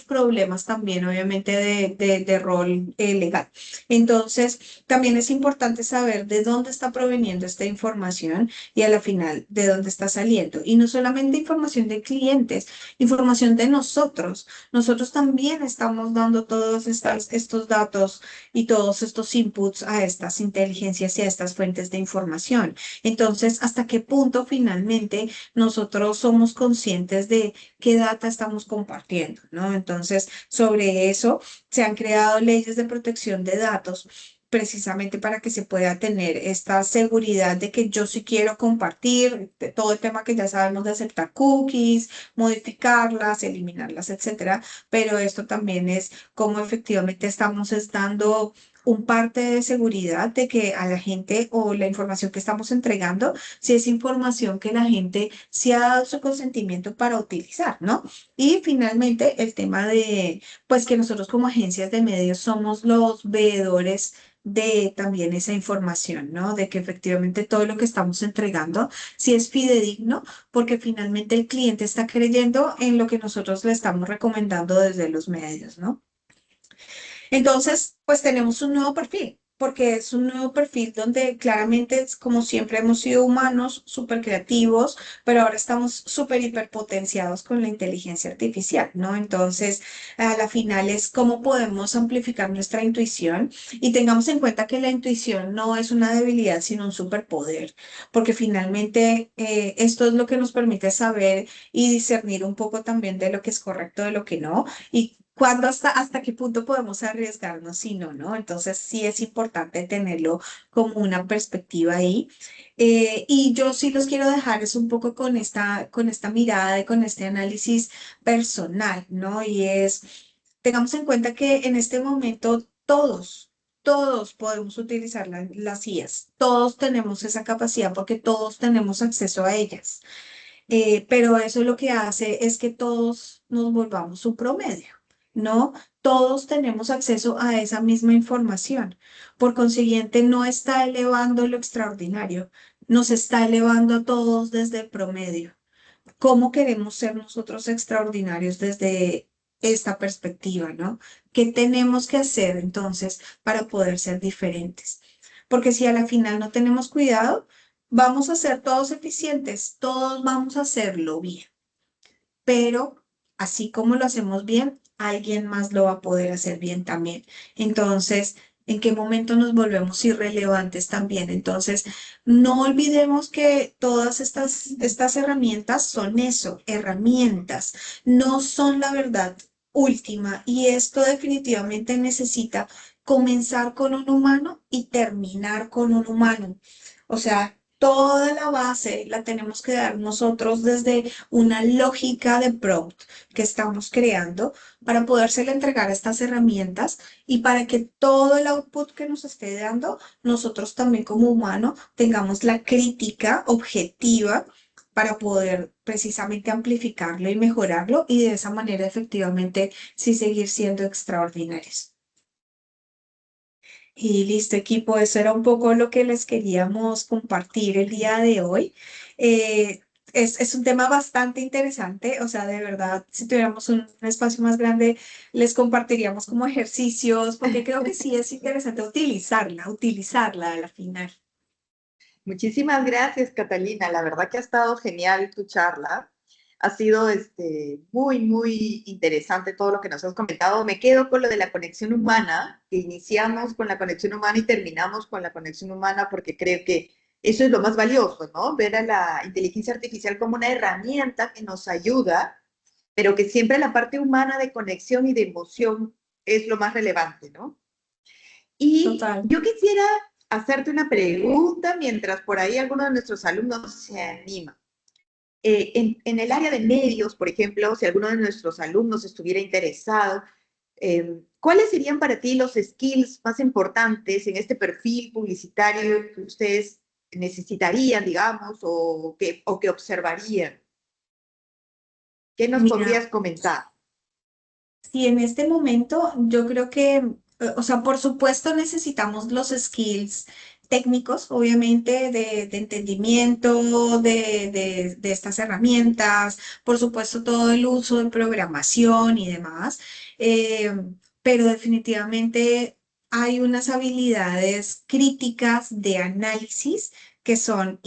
problemas también, obviamente, de rol legal. Entonces, también es importante saber de dónde está proveniendo esta información y a la final de dónde está saliendo. Y no solamente información de clientes, información de nosotros. Nosotros también estamos dando todos estos datos y todos estos inputs a estas inteligencias y a estas fuentes de información. Entonces, ¿hasta qué punto finalmente nosotros somos conscientes de qué data estamos compartiendo, ¿no? Entonces, sobre eso se han creado leyes de protección de datos precisamente para que se pueda tener esta seguridad de que yo sí quiero compartir de todo el tema que ya sabemos de aceptar cookies, modificarlas, eliminarlas, etcétera, pero esto también es cómo efectivamente estamos dando un parte de seguridad de que a la gente o la información que estamos entregando, si es información que la gente sí ha dado su consentimiento para utilizar, ¿no? Y finalmente el tema de, pues que nosotros como agencias de medios somos los veedores de también esa información, ¿no? De que efectivamente todo lo que estamos entregando sí es fidedigno, porque finalmente el cliente está creyendo en lo que nosotros le estamos recomendando desde los medios, ¿no? Entonces, pues tenemos un nuevo perfil, porque es un nuevo perfil donde claramente, como siempre, hemos sido humanos, súper creativos, pero ahora estamos súper hiperpotenciados con la inteligencia artificial, ¿no? Entonces, a la final es cómo podemos amplificar nuestra intuición y tengamos en cuenta que la intuición no es una debilidad, sino un superpoder, porque finalmente esto es lo que nos permite saber y discernir un poco también de lo que es correcto, de lo que no. Y cuándo hasta qué punto podemos arriesgarnos si no, ¿no? Entonces sí es importante tenerlo como una perspectiva ahí. Y yo sí los quiero dejar es un poco con esta mirada y con este análisis personal, ¿no? Y es, tengamos en cuenta que en este momento todos podemos utilizar las IAs, todos tenemos esa capacidad porque todos tenemos acceso a ellas. Pero eso lo que hace es que todos nos volvamos un promedio, ¿no? Todos tenemos acceso a esa misma información. Por consiguiente, no está elevando lo extraordinario, nos está elevando a todos desde el promedio. ¿Cómo queremos ser nosotros extraordinarios desde esta perspectiva, ¿no? ¿Qué tenemos que hacer entonces para poder ser diferentes? Porque si a la final no tenemos cuidado, vamos a ser todos eficientes, todos vamos a hacerlo bien, pero así como lo hacemos bien, alguien más lo va a poder hacer bien también. Entonces, ¿en qué momento nos volvemos irrelevantes también? Entonces, no olvidemos que todas estas herramientas son eso, herramientas, no son la verdad última y esto definitivamente necesita comenzar con un humano y terminar con un humano. O sea, toda la base la tenemos que dar nosotros desde una lógica de prompt que estamos creando para podérsela entregar a estas herramientas y para que todo el output que nos esté dando, nosotros también como humano tengamos la crítica objetiva para poder precisamente amplificarlo y mejorarlo y de esa manera efectivamente sí seguir siendo extraordinarios. Y listo, equipo, eso era un poco lo que les queríamos compartir el día de hoy. Eh, es un tema bastante interesante, o sea, de verdad, si tuviéramos un espacio más grande, les compartiríamos como ejercicios, porque creo que sí es interesante utilizarla a la final. Muchísimas gracias, Catalina. La verdad que ha estado genial tu charla. Ha sido muy, muy interesante todo lo que nos has comentado. Me quedo con lo de la conexión humana, que iniciamos con la conexión humana y terminamos con la conexión humana, porque creo que eso es lo más valioso, ¿no? Ver a la inteligencia artificial como una herramienta que nos ayuda, pero que siempre la parte humana de conexión y de emoción es lo más relevante, ¿no? Y Total. yo quisiera hacerte una pregunta mientras por ahí alguno de nuestros alumnos se anima. En el área de medios, por ejemplo, si alguno de nuestros alumnos estuviera interesado, ¿cuáles serían para ti los skills más importantes en este perfil publicitario que ustedes necesitarían, digamos, o que observarían? ¿Qué nos Mira, podrías comentar? sí, en este momento yo creo que, o sea, por supuesto necesitamos los skills técnicos, obviamente, de entendimiento de estas herramientas, por supuesto todo el uso en programación y demás, eh, pero definitivamente hay unas habilidades críticas de análisis que son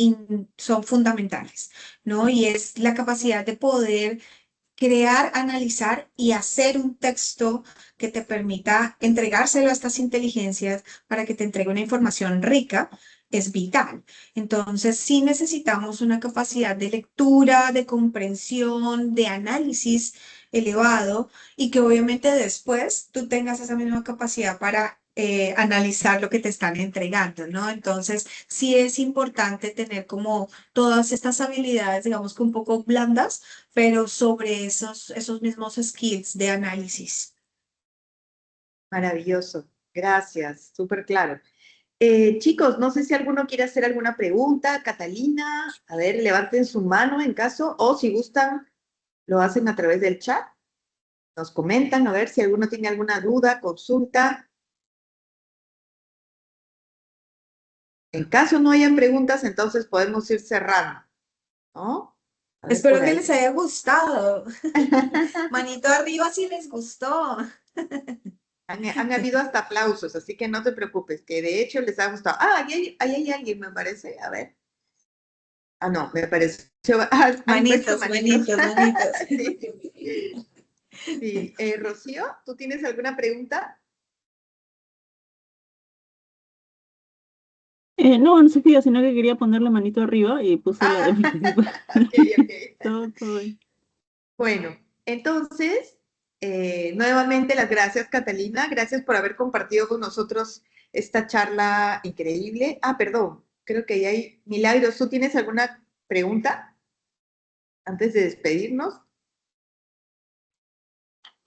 fundamentales, ¿no? Y es la capacidad de poder crear, analizar y hacer un texto que te permita entregárselo a estas inteligencias para que te entregue una información rica es vital. Entonces, sí necesitamos una capacidad de lectura, de comprensión, de análisis elevado y que obviamente después tú tengas esa misma capacidad para analizar lo que te están entregando, ¿no? Entonces, sí es importante tener como todas estas habilidades, digamos que un poco blandas, pero sobre esos mismos skills de análisis. Maravilloso. Gracias. Súper claro. Chicos, no sé si alguno quiere hacer alguna pregunta. Catalina, a ver, levanten su mano en caso, o si gustan, lo hacen a través del chat. Nos comentan, a ver si alguno tiene alguna duda, consulta. En caso no haya preguntas, entonces podemos ir cerrando, ¿no? A ver por Espero que les ahí. haya gustado. Manito arriba si les gustó. Han habido hasta aplausos, así que no te preocupes, que de hecho les ha gustado. Ah, ahí hay alguien, me parece. A ver. Ah, no, me pareció. Han puesto Manitos, manitos. manitos, manitos. Sí. Sí, Rocío, ¿tú tienes alguna pregunta? No, no Sofía, sino que quería ponerle manito arriba y puse la de Ah, participa. ok, ok. Todo bien. Bueno, entonces, nuevamente las gracias, Catalina. Gracias por haber compartido con nosotros esta charla increíble. Ah, perdón, creo que ya hay Milagros. ¿Tú tienes alguna pregunta antes de despedirnos?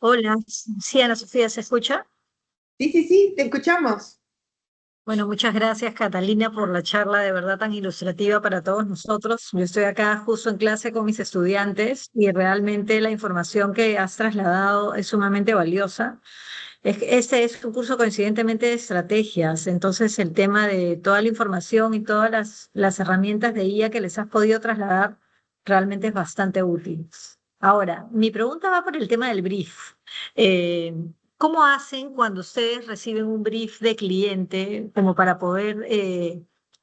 Hola, sí, Ana Sofía, ¿se escucha? Sí, sí, sí, te escuchamos. Bueno, muchas gracias, Catalina, por la charla de verdad tan ilustrativa para todos nosotros. Yo estoy acá justo en clase con mis estudiantes y realmente la información que has trasladado es sumamente valiosa. Este es un curso coincidentemente de estrategias, entonces el tema de toda la información y todas las herramientas de IA que les has podido trasladar realmente es bastante útil. Ahora, mi pregunta va por el tema del brief. Eh, ¿Cómo hacen cuando ustedes reciben un brief de cliente como para poder,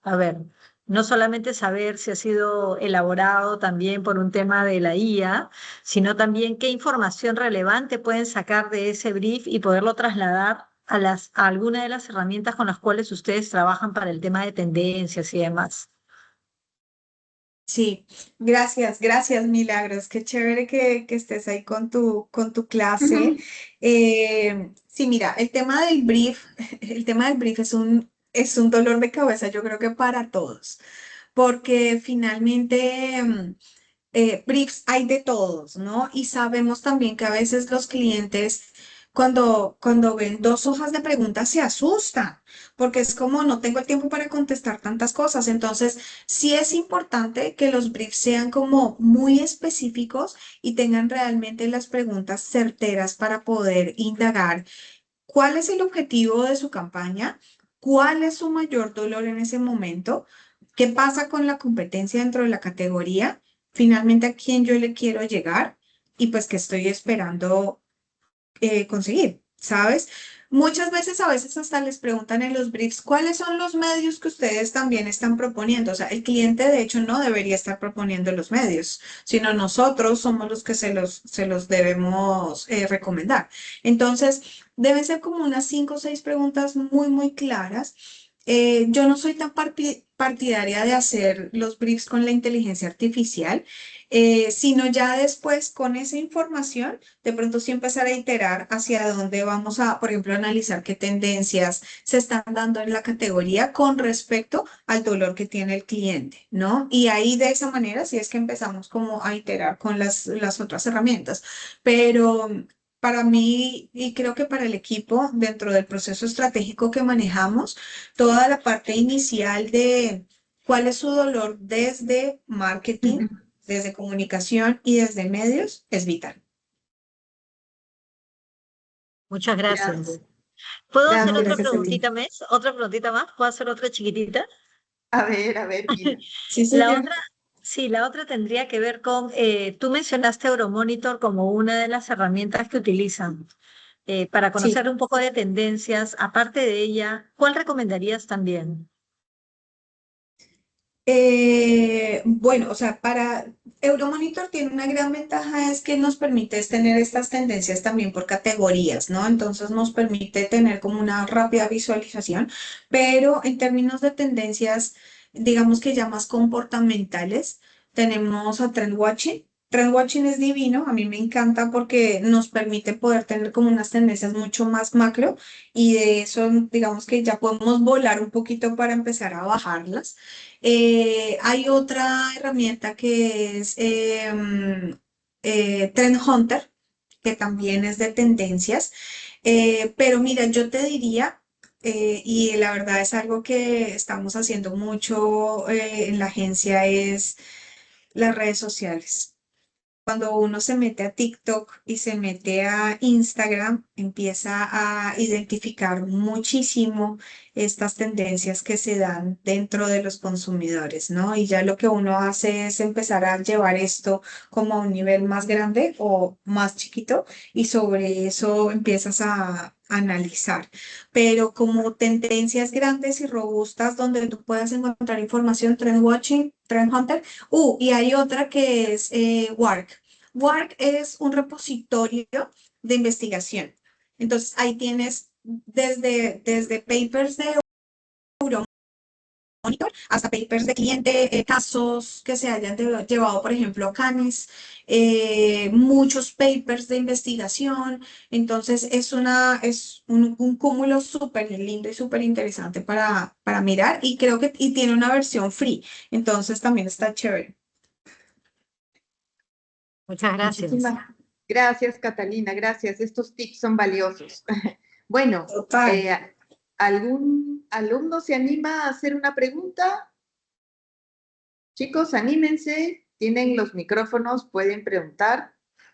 a ver, no solamente saber si ha sido elaborado también por un tema de la IA, sino también qué información relevante pueden sacar de ese brief y poderlo trasladar a alguna de las herramientas con las cuales ustedes trabajan para el tema de tendencias y demás? Sí, gracias, gracias, Milagros. Qué chévere que estés ahí con tu clase. Sí, mira, el tema del brief, el tema del brief es un dolor de cabeza, yo creo que para todos, porque finalmente briefs hay de todos, ¿no? Y sabemos también que a veces los clientes cuando ven 2 hojas de preguntas se asustan, porque es como no tengo el tiempo para contestar tantas cosas. Entonces, sí es importante que los briefs sean como muy específicos y tengan realmente las preguntas certeras para poder indagar cuál es el objetivo de su campaña, cuál es su mayor dolor en ese momento, qué pasa con la competencia dentro de la categoría, finalmente a quién yo le quiero llegar y pues qué estoy esperando conseguir, ¿sabes? Muchas veces, a veces hasta les preguntan en los briefs, ¿cuáles son los medios que ustedes también están proponiendo? O sea, el cliente de hecho no debería estar proponiendo los medios, sino nosotros somos los que se los debemos recomendar. Entonces, deben ser como unas 5 o 6 preguntas muy, muy claras. Yo no soy tan partidaria de hacer los briefs con la inteligencia artificial, sino ya después con esa información de pronto sí empezar a iterar hacia dónde vamos a, por ejemplo, analizar qué tendencias se están dando en la categoría con respecto al dolor que tiene el cliente, ¿no? Y ahí de esa manera sí es que empezamos como a iterar con las otras herramientas. Pero para mí, y creo que para el equipo, dentro del proceso estratégico que manejamos, toda la parte inicial de cuál es su dolor desde marketing, desde comunicación y desde medios es vital. Muchas gracias. Gracias, ¿Puedo hacer gracias, otra Catalina. preguntita más? ¿Otra preguntita más? ¿Puedo hacer otra chiquitita? A ver, Gina. Sí, La señor. otra, sí, la otra tendría que ver con, tú mencionaste Euromonitor como una de las herramientas que utilizan para Sí. conocer un poco de tendencias. Aparte de ella, ¿cuál recomendarías también? Bueno, o sea, para Euromonitor tiene una gran ventaja es que nos permite tener estas tendencias también por categorías, ¿no? Entonces nos permite tener como una rápida visualización, pero en términos de tendencias, digamos que ya más comportamentales, tenemos a Trend Watching. Trend Watching es divino, a mí me encanta porque nos permite poder tener como unas tendencias mucho más macro y de eso, digamos que ya podemos volar un poquito para empezar a bajarlas. Hay otra herramienta que es Trend Hunter, que también es de tendencias. Pero mira, yo te diría, y la verdad es algo que estamos haciendo mucho en la agencia, es las redes sociales. Cuando uno se mete a TikTok y se mete a Instagram, empieza a identificar muchísimo estas tendencias que se dan dentro de los consumidores, ¿no? Y ya lo que uno hace es empezar a llevar esto como a un nivel más grande o más chiquito y sobre eso empiezas a analizar. Pero como tendencias grandes y robustas donde tú puedas encontrar información, Trend Watching, Trend Hunter. Y hay otra que es Work. Work es un repositorio de investigación. Entonces, ahí tienes desde papers de Euromonitor hasta papers de cliente, casos que se hayan llevado, por ejemplo, Canis, muchos papers de investigación. Entonces, es un cúmulo súper lindo y súper interesante para mirar y creo que y tiene una versión free. Entonces, también está chévere. Muchas gracias. Muchísimas gracias, Catalina, gracias. Estos tips son valiosos. Bueno, Total. ¿algún alumno se anima a hacer una pregunta? Chicos, anímense, tienen los micrófonos, pueden preguntar.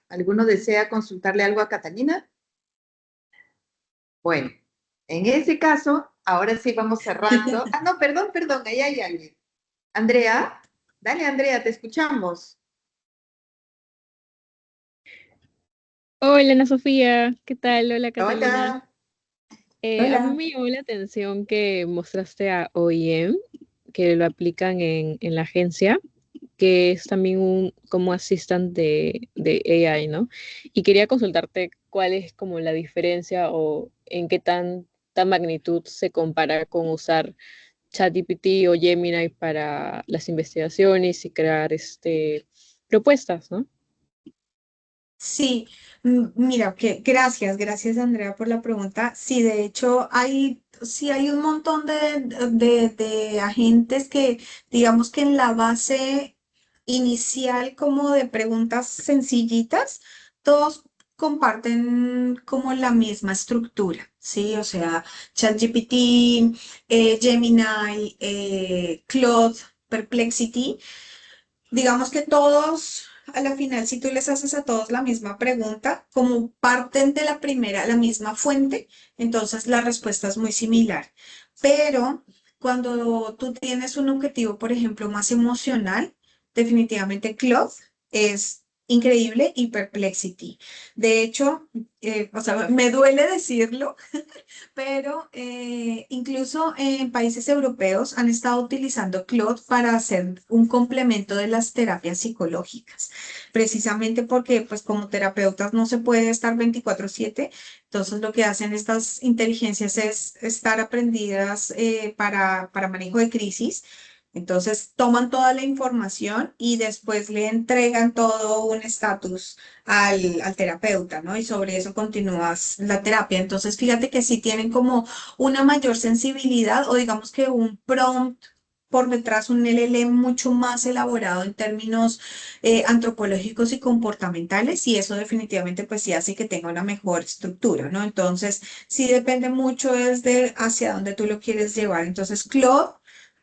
¿Alguno desea consultarle algo a Catalina? Bueno, en ese caso, ahora sí vamos cerrando. Ah, no, perdón, ahí hay alguien. Andrea, dale, Andrea, te escuchamos. Hola Ana Sofía, ¿qué tal? Hola Catalina. Hola. A mí Hola. me llamó la atención que mostraste a OEM, que lo aplican en la agencia, que es también un como assistant de AI, ¿no? Y quería consultarte cuál es como la diferencia o en qué tanta magnitud se compara con usar ChatGPT o Gemini para las investigaciones y crear propuestas, ¿no? Mira, que gracias Andrea por la pregunta. Sí, de hecho sí hay un montón de agentes que digamos que en la base inicial como de preguntas sencillitas, todos comparten como la misma estructura, ¿sí? O sea, ChatGPT, Gemini, Claude, Perplexity. Digamos que todos, a la final, si tú les haces a todos la misma pregunta, como parten de la primera, la misma fuente, entonces la respuesta es muy similar. Pero cuando tú tienes un objetivo, por ejemplo, más emocional, definitivamente Claude es increíble y Perplexity. De hecho, o sea, me duele decirlo, pero incluso en países europeos han estado utilizando Claude para hacer un complemento de las terapias psicológicas, precisamente porque pues como terapeutas no se puede estar 24/7, entonces lo que hacen estas inteligencias es estar aprendidas para manejo de crisis. Entonces toman toda la información y después le entregan todo un estatus al terapeuta, ¿no? Y sobre eso continúas la terapia. Entonces, fíjate que sí tienen como una mayor sensibilidad o digamos que un prompt por detrás, un LLM mucho más elaborado en términos antropológicos y comportamentales y eso definitivamente pues sí hace que tenga una mejor estructura, ¿no? Entonces, sí depende mucho es de hacia dónde tú lo quieres llevar. Entonces, Claude,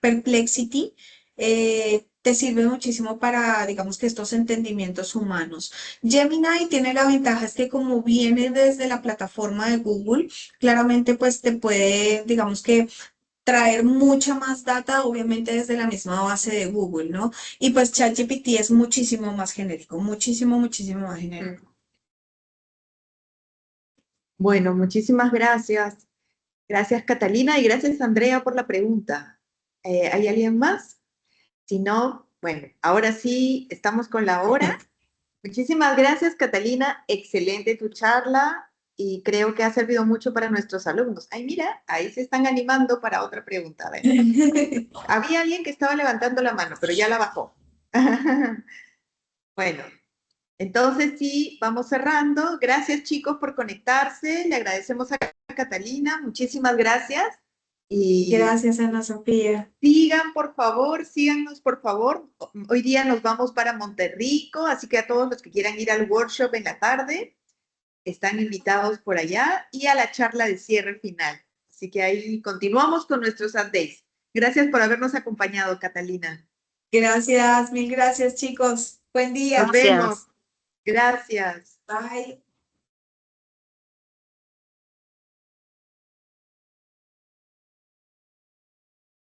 Perplexity, te sirve muchísimo para, digamos que estos entendimientos humanos. Gemini tiene la ventaja es que como viene desde la plataforma de Google, claramente pues te puede, digamos que traer mucha más data, obviamente desde la misma base de Google, ¿no? Y pues ChatGPT es muchísimo más genérico, muchísimo, muchísimo más genérico. Bueno, muchísimas gracias. Gracias, Catalina, y gracias, Andrea, por la pregunta. ¿Hay alguien más? Si no, bueno, ahora sí, estamos con la hora. Muchísimas gracias, Catalina. Excelente tu charla y creo que ha servido mucho para nuestros alumnos. Ay, mira, ahí se están animando para otra pregunta. A ver. Había alguien que estaba levantando la mano, pero ya la bajó. Bueno, entonces sí, vamos cerrando. Gracias, chicos, por conectarse. Le agradecemos a Catalina. Muchísimas gracias. Y Gracias, Ana Sofía. síganos, por favor. Hoy día nos vamos para Monterrico, así que a todos los que quieran ir al workshop en la tarde, están invitados por allá y a la charla de cierre final. Así que ahí continuamos con nuestros updates. Gracias por habernos acompañado, Catalina. Gracias, mil gracias, chicos. Buen Nos día. vemos. Gracias. Gracias. Bye.